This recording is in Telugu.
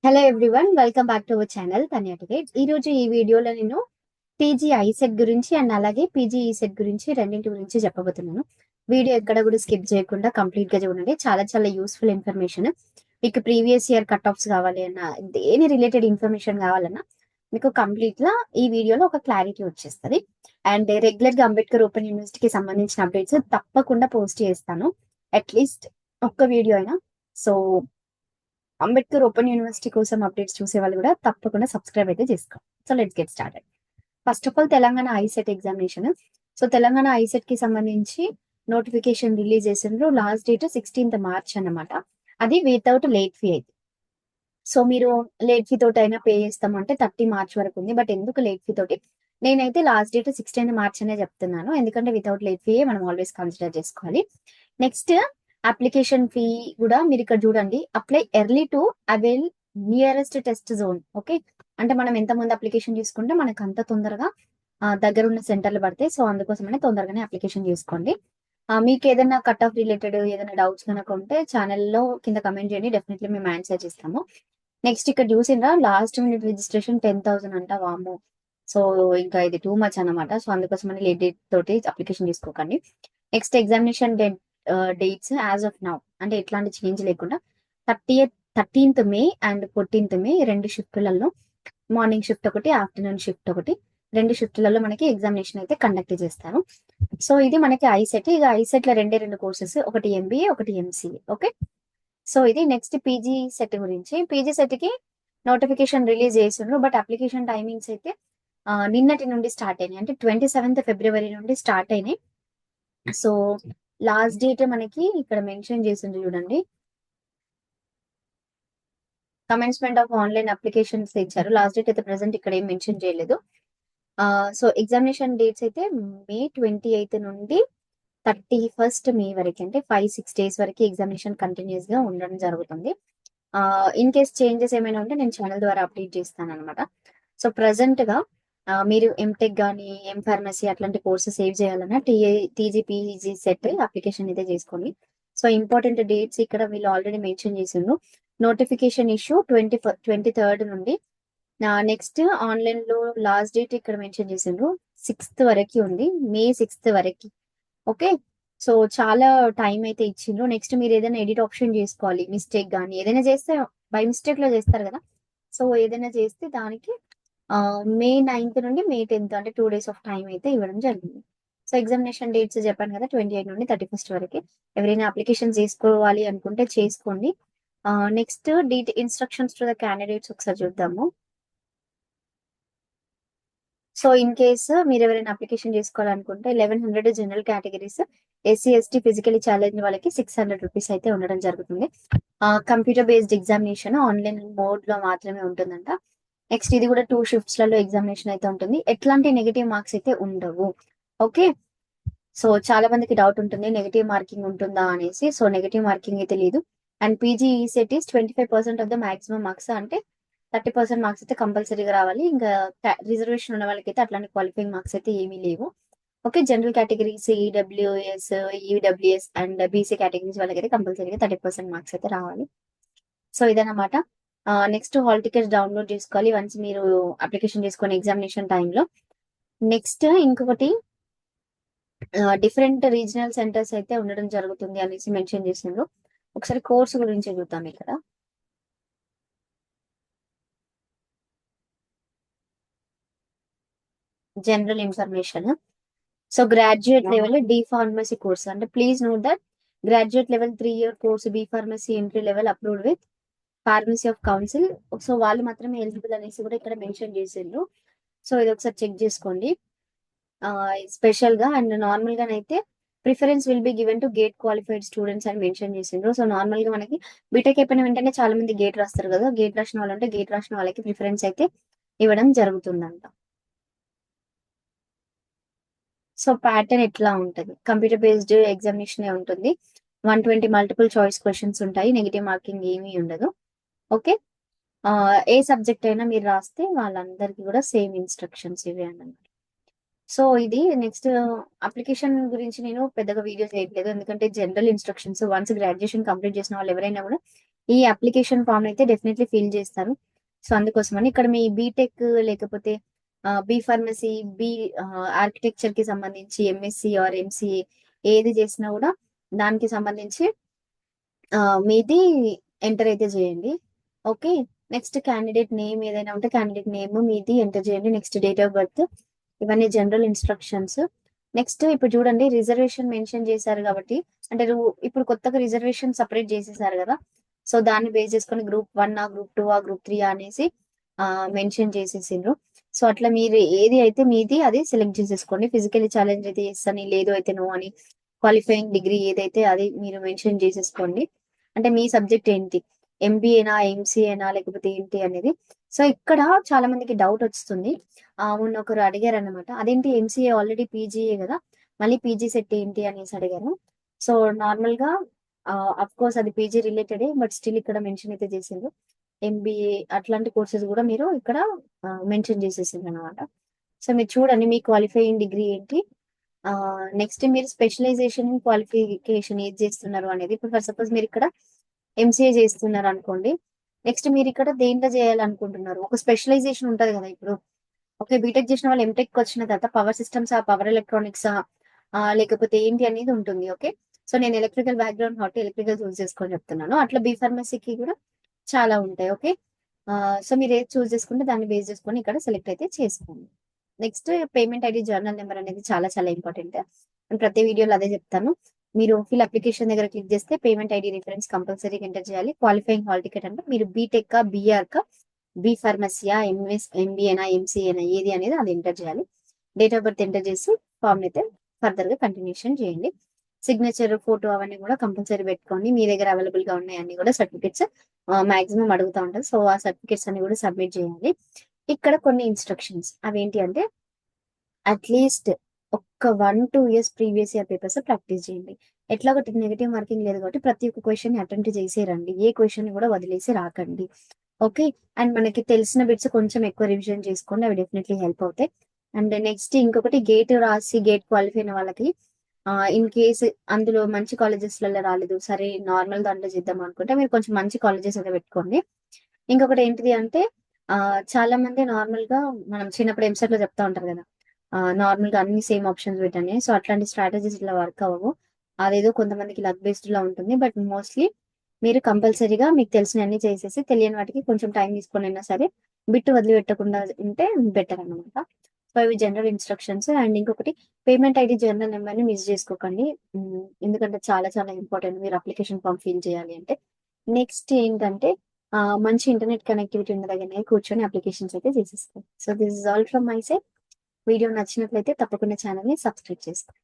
Hello everyone, welcome back to our channel తన్యాటిగేట్. ఈ రోజు ఈ వీడియోలో నేను పీజీ ఐసెట్ గురించి అండ్ అలాగే పీజీ ఈసెట్ గురించి రెండింటి గురించి చెప్పబోతున్నాను. వీడియో ఎక్కడ కూడా స్కిప్ చేయకుండా కంప్లీట్ గా చూడండి. చాలా చాలా యూస్ఫుల్ ఇన్ఫర్మేషన్. మీకు ప్రీవియస్ ఇయర్ కట్ ఆఫ్స్ కావాలి అన్నా, దేని రిలేటెడ్ ఇన్ఫర్మేషన్ కావాలన్నా మీకు కంప్లీట్ గా ఈ వీడియోలో ఒక క్లారిటీ వచ్చేస్తుంది. అండ్ రెగ్యులర్ గా అంబేద్కర్ ఓపెన్ యూనివర్సిటీకి సంబంధించిన అప్డేట్స్ తప్పకుండా పోస్ట్ చేస్తాను, అట్లీస్ట్ ఒక్క వీడియో అయినా. సో అంబేద్కర్ ఓపెన్ యూనివర్సిటీ కోసం అప్డేట్స్ చూసే వాళ్ళు కూడా తప్పకుండా సబ్స్క్రైబ్ అయితే చేసుకోండి. So let's get started. First of all, Telangana ICET examination. So Telangana ICET కి సంబంధించి నోటిఫికేషన్ రిలీజ్ చేసిండ్రు. లాస్ట్ డేట్ 16th March అన్నమాట. అది వితౌట్ లేట్ ఫీ అయితే. సో మీరు లేట్ ఫీ తోటి అయినా పే చేస్తామంటే 30 March వరకు ఉంది. బట్ ఎందుకు లేట్ ఫీ తోటి? నేనైతే లాస్ట్ డేట్ 16th March అనే చెప్తున్నాను, ఎందుకంటే వితౌట్ లేట్ ఫీ మనం ఆల్వేస్ కన్సిడర్ చేసుకోవాలి. నెక్స్ట్, అప్లికేషన్ ఫీ కూడా మీరు ఇక్కడ చూడండి. Apply early to avail nearest test zone. Okay, అంటే మనం ఎంత ముందు అప్లికేషన్ తీసుకుంటే మనకు అంత తొందరగా దగ్గర ఉన్న సెంటర్లు పడతాయి. సో అందుకోసమనే తొందరగానే అప్లికేషన్ చేసుకోండి. మీకు ఏదైనా కట్ ఆఫ్ రిలేటెడ్ ఏదైనా డౌట్స్ కనుక ఉంటే ఛానల్లో కింద కమెంట్ చేయండి, డెఫినెట్లీ మేము ఆన్సర్ చేస్తాము. నెక్స్ట్ ఇక్కడ చూసిండ్రా, లాస్ట్ మినిట్ రిజిస్ట్రేషన్ 10,000 అంట, వాము. సో ఇంకా ఇది టూ మచ్ అన్నమాట. సో అందుకోసమని లేట్ డేట్ తోటి అప్లికేషన్ తీసుకోకండి. Next, examination dates as of now, అంటే ఎట్లాంటి చేంజ్ లేకుండా 13th May and 14th May రెండు షిఫ్ట్లలో, మార్నింగ్ షిఫ్ట్ ఒకటి, ఆఫ్టర్నూన్ షిఫ్ట్ ఒకటి, రెండు షిఫ్ట్లలో మనకి ఎగ్జామినేషన్ అయితే కండక్ట్ చేస్తారు. సో ఇది మనకి ఐసెట్. ఇక ఐసెట్ లో రెండు కోర్సెస్, ఒకటి MBA, ఒకటి MCA. ఓకే, సో ఇది నెక్స్ట్ పీజీ సెట్ గురించి. పీజీ సెట్ కి నోటిఫికేషన్ రిలీజ్ చేసిండ్రు, బట్ అప్లికేషన్ టైమింగ్స్ అయితే నిన్నటి నుండి స్టార్ట్ అయినాయి, అంటే 27th February నుండి స్టార్ట్ అయినాయి. సో లాస్ట్ డేట్ మనకి ఇక్కడ మెన్షన్ చేసిండ్రు చూడండి, కమెన్స్మెంట్ ఆఫ్ ఆన్లైన్ అప్లికేషన్స్ ఇచ్చారు. లాస్ట్ డేట్ అయితే ప్రెసెంట్ ఇక్కడ ఏం మెన్షన్ చేయలేదు. సో ఎగ్జామినేషన్ డేట్స్ అయితే May 28th నుండి 31st May వరకు, అంటే 5-6 days వరకు ఎగ్జామినేషన్ కంటిన్యూస్ గా ఉండడం జరుగుతుంది. ఇన్ కేస్ చేంజెస్ ఏమైనా ఉంటే నేను ఛానల్ ద్వారా అప్డేట్ చేస్తాను అనమాట. సో ప్రెసెంట్ గా మీరు ఎంటెక్ కానీ ఫార్మసీ అట్లాంటి కోర్సెస్ సేవ్ చేయాలన్నా TGPG సెట్ అప్లికేషన్ అయితే చేసుకోండి. సో ఇంపార్టెంట్ డేట్స్ ఇక్కడ వీళ్ళు ఆల్రెడీ మెన్షన్ చేసిండ్రు. నోటిఫికేషన్ ఇష్యూ 23rd నుండి. నెక్స్ట్, ఆన్లైన్ లో లాస్ట్ డేట్ ఇక్కడ మెన్షన్ చేసిండ్రు 6th వరకు ఉంది, May 6th వరకు. ఓకే, సో చాలా టైం అయితే ఇచ్చిండ్రు. నెక్స్ట్, మీరు ఏదైనా ఎడిట్ ఆప్షన్ చేసుకోవాలి, మిస్టేక్ కానీ ఏదైనా చేస్తే, బై మిస్టేక్ లో చేస్తారు కదా. సో ఏదైనా చేస్తే దానికి May 9th నుండి May 10th, అంటే 2 days ఆఫ్ టైం అయితే ఇవ్వడం జరిగింది. సో ఎగ్జామినేషన్ డేట్స్ చెప్పాను కదా, 28 నుండి 31st వరకు. ఎవరైనా అప్లికేషన్ చేసుకోవాలి అనుకుంటే చేసుకోండి. Next, instructions to the candidates ఒకసారి చూద్దాము. సో ఇన్ కేస్ మీరు ఎవరైనా అప్లికేషన్ చేసుకోవాలనుకుంటే 1100 general categories, SC ST physically challenge వాళ్ళకి 600 రూపీస్ అయితే ఉండడం జరుగుతుంది. Computer based examination online mode లో మాత్రమే ఉంటుందంట. నెక్స్ట్, ఇది కూడా 2 shifts లలో ఎగ్జామినేషన్ అయితే ఉంటుంది. ఎట్లాంటి నెగిటివ్ మార్క్స్ అయితే ఉండవు. ఓకే, సో చాలా మందికి డౌట్ ఉంటుంది నెగిటివ్ మార్కింగ్ ఉంటుందా అనేసి. సో నెగిటివ్ మార్కింగ్ అయితే లేదు. And PG set is 25% of the maximum marks, అంటే 30% మార్క్స్ అయితే కంపల్సరీగా రావాలి. ఇంకా రిజర్వేషన్ ఉన్న వాళ్ళకి అయితే అట్లాంటి క్వాలిఫైయింగ్ మార్క్స్ అయితే ఏమీ లేవు. Okay, general categories EWS and BC categories వాళ్ళకైతే కంపల్సరీగా 30% మార్క్స్ అయితే రావాలి. సో ఇదన్నమాట. నెక్స్ట్, హాల్ టికెట్స్ డౌన్లోడ్ చేసుకోవాలి వన్స్ మీరు అప్లికేషన్ చేసుకునే ఎగ్జామినేషన్ టైంలో. నెక్స్ట్ ఇంకొకటి, డిఫరెంట్ రీజనల్ సెంటర్స్ అయితే ఉండడం జరుగుతుంది అనేసి మెన్షన్ చేసిండ్రు. ఒకసారి కోర్సు గురించి చూద్దాం ఇక్కడ. General information. So graduate level D pharmacy course, అంటే please note that graduate level 3-year course B pharmacy entry level approved with pharmacy of council. So వాళ్ళు మాత్రమే ఎలిజిబుల్ అనేసి కూడా ఇక్కడ మెన్షన్ చేసిండ్రు. సో ఇది ఒకసారి చెక్ చేసుకోండి స్పెషల్ గా. అండ్ నార్మల్ గానైతే preference will be given to GATE qualified students అని మెన్షన్ చేసిండ్రు. సో నార్మల్ గా మనకి బీటెక్ అయిపోయిన వెంటనే చాలా మంది గేట్ రాస్తారు కదా, గేట్ రాసిన వాళ్ళంటే గేట్ రాసిన వాళ్ళకి ప్రిఫరెన్స్ అయితే ఇవ్వడం జరుగుతుందంట. సో ప్యాటర్న్ ఎట్లా ఉంటుంది, కంప్యూటర్ బేస్డ్ ఎగ్జామినేషన్ ఉంటుంది. 120 మల్టిపుల్ చాయిస్ క్వశ్చన్స్ ఉంటాయి, నెగిటివ్ మార్కింగ్ ఏమీ ఉండదు. ఓకే, ఏ సబ్జెక్ట్ అయినా మీరు రాస్తే వాళ్ళందరికీ కూడా సేమ్ ఇన్స్ట్రక్షన్స్ ఇవే అన్నమాట. సో ఇది నెక్స్ట్, అప్లికేషన్ గురించి నేను పెద్దగా వీడియో చేయట్లేదు, ఎందుకంటే general instructions once graduation complete చేసిన వాళ్ళు ఎవరైనా కూడా ఈ అప్లికేషన్ ఫామ్ అయితే డెఫినెట్లీ ఫిల్ చేస్తారు. సో అందుకోసమని ఇక్కడ మీ బీటెక్ లేకపోతే బి ఫార్మసీ, బి ఆర్కిటెక్చర్ కి సంబంధించి ఎంఎస్సి ఆర్ ఎంసీఏ ఏది చేసినా కూడా దానికి సంబంధించి మీది ఎంటర్ అయితే చేయండి. ఓకే. నెక్స్ట్ క్యాండిడేట్ నేమ్ ఏదైనా ఉంటే క్యాండిడేట్ నేమ్ మీది ఎంటర్ చేయండి. నెక్స్ట్ డేట్ ఆఫ్ బర్త్, ఇవన్నీ జనరల్ ఇన్స్ట్రక్షన్స్. నెక్స్ట్ ఇప్పుడు చూడండి, రిజర్వేషన్ మెన్షన్ చేశారు కాబట్టి, అంటే ఇప్పుడు కొత్తగా రిజర్వేషన్ సపరేట్ చేసేసారు కదా. సో దాన్ని బేస్ చేసుకొని గ్రూప్ 1 గ్రూప్ 2 గ్రూప్ 3 అనేసి మెన్షన్ చేసేసిండ్రు. సో అట్లా మీరు ఏది అయితే మీది అది సెలెక్ట్ చేసేసుకోండి. ఫిజికలీ ఛాలెంజ్ అయితే ఎస్ అని, లేదు అయితే నో అని, క్వాలిఫైయింగ్ డిగ్రీ ఏదైతే అది మీరు మెన్షన్ చేసేసుకోండి. అంటే మీ సబ్జెక్ట్ ఏంటి, ఎంబీఏనా, ఎంసీఏనా, లేకపోతే ఏంటి అనేది. సో ఇక్కడ చాలా మందికి డౌట్ వస్తుంది. మొన్న ఒకరు అడిగారు అనమాట, అదేంటి ఎంసీఏ ఆల్రెడీ పీజీఏ కదా, మళ్ళీ పీజీ సెట్ ఏంటి అనేసి అడిగారు. సో నార్మల్ గా అఫ్ కోర్స్ అది పీజీ రిలేటెడే, బట్ స్టిల్ ఇక్కడ మెన్షన్ అయితే చేసిండ్రు. ఎంబీఏ అట్లాంటి కోర్సెస్ కూడా మీరు ఇక్కడ మెన్షన్ చేసేసిండ్రు అనమాట. సో మీరు చూడండి మీ క్వాలిఫైయింగ్ డిగ్రీ ఏంటి, నెక్స్ట్ మీరు స్పెషలైజేషన్ క్వాలిఫికేషన్ ఏది చేస్తున్నారు అనేది. ఇప్పుడు ఫర్ సపోజ్ మీరు ఇక్కడ ఎంసీఏ చేస్తున్నారు అనుకోండి, నెక్స్ట్ మీరు ఇక్కడ దేంట్లో చేయాలనుకుంటున్నారు, ఒక స్పెషలైజేషన్ ఉంటది కదా. ఇప్పుడు ఓకే, బీటెక్ చేసిన వాళ్ళు ఎంటెక్ వచ్చిన తర్వాత పవర్ సిస్టమ్స్, పవర్ ఎలక్ట్రానిక్స్, లేకపోతే ఏంటి అనేది ఉంటుంది. ఓకే, సో నేను ఎలక్ట్రికల్ బ్యాక్గ్రౌండ్ కాబట్టి ఎలక్ట్రికల్ చూస్ చేసుకొని చెప్తున్నాను. అట్లా బీ ఫార్మసీకి కూడా చాలా ఉంటాయి. ఓకే, సో మీరు ఏది చూస్ చేసుకుంటే దాన్ని బేస్ చేసుకొని ఇక్కడ సెలెక్ట్ అయితే చేసుకోండి. Next payment ID journal number అనేది చాలా చాలా ఇంపార్టెంట్. నేను ప్రతి వీడియోలో అదే చెప్తాను. మీరు ఫిల్ అప్లికేషన్ దగ్గర క్లిక్ చేస్తే పేమెంట్ ఐడి రిఫరెన్స్ కంపల్సరీగా ఎంటర్ చేయాలి. క్వాలిఫైయింగ్ హాల్ టికెట్ అంటే మీరు బీటెక్ బీఆర్ బి ఫార్మసీయా, ఎంఎస్ ఎంబీఏనా, ఎంసీఏనా ఏది అనేది అది ఎంటర్ చేయాలి. డేట్ ఆఫ్ బర్త్ ఎంటర్ చేసి ఫామ్ అయితే ఫర్దర్ గా కంటిన్యూషన్ చేయండి. సిగ్నేచర్, ఫోటో అవన్నీ కూడా కంపల్సరీ పెట్టుకోండి. మీ దగ్గర అవైలబుల్ గా ఉన్నాయి అన్ని కూడా సర్టిఫికెట్స్ మాక్సిమం అడుగుతూ ఉంటారు. సో ఆ సర్టిఫికెట్స్ అన్ని కూడా సబ్మిట్ చేయాలి. ఇక్కడ కొన్ని ఇన్స్ట్రక్షన్స్ అవేంటి అంటే, అట్లీస్ట్ ఒక్క 1-2 years previous year papers practice చేయండి. ఎట్లా ఒకటి నెగిటివ్ మార్కింగ్ లేదు కాబట్టి ప్రతి ఒక్క క్వశ్చన్ అటెంప్ట్ చేసే రండి. ఏ క్వశ్చన్ కూడా వదిలేసి రాకండి. ఓకే, అండ్ మనకి తెలిసిన బిట్స్ కొంచెం ఎక్కువ రివిజన్ చేసుకోండి, అవి డెఫినెట్లీ హెల్ప్ అవుతాయి. అండ్ నెక్స్ట్ ఇంకొకటి, గేట్ రాసి గేట్ క్వాలిఫై అయిన వాళ్ళకి ఇన్ కేసు అందులో మంచి కాలేజెస్లలో రాలేదు, సరే నార్మల్ దాంట్లో చేద్దాం అనుకుంటే మీరు కొంచెం మంచి కాలేజెస్ అయితే పెట్టుకోండి. ఇంకొకటి ఏంటిది అంటే, చాలా మంది నార్మల్ గా మనం చిన్నప్పుడు ఎంసెట్ లో చెప్తా ఉంటారు కదా, నార్మల్ గా అన్ని సేమ్ ఆప్షన్స్ పెట్టండి. సో అట్లాంటి స్ట్రాటజీస్ ఇలా వర్క్ అవ్వవు. అదేదో కొంతమందికి లక్ బేస్డ్ లా ఉంటుంది, బట్ మోస్ట్లీ మీరు కంపల్సరీగా మీకు తెలిసిన అన్ని చేసేసి తెలియని వాటికి కొంచెం టైం తీసుకొని అయినా సరే బిట్టు వదిలిపెట్టకుండా ఉంటే బెటర్ అనమాట. సో ఇవి జనరల్ ఇన్స్ట్రక్షన్స్. అండ్ ఇంకొకటి, పేమెంట్ ఐడి జర్నల్ నెంబర్ ని మిస్ చేసుకోకండి. ఎందుకంటే చాలా చాలా ఇంపార్టెంట్ మీరు అప్లికేషన్ ఫామ్ ఫిల్ చేయాలి అంటే. నెక్స్ట్ ఏంటంటే, మంచి ఇంటర్నెట్ కనెక్టివిటీ ఉన్న దగ్గరనే కూర్చొని అప్లికేషన్స్ అయితే చేసేస్తాం. So this is all from my side. Video నచ్చినట్లయితే తప్పకుండా ఛానల్ ని సబ్స్క్రైబ్ చేసుకోండి.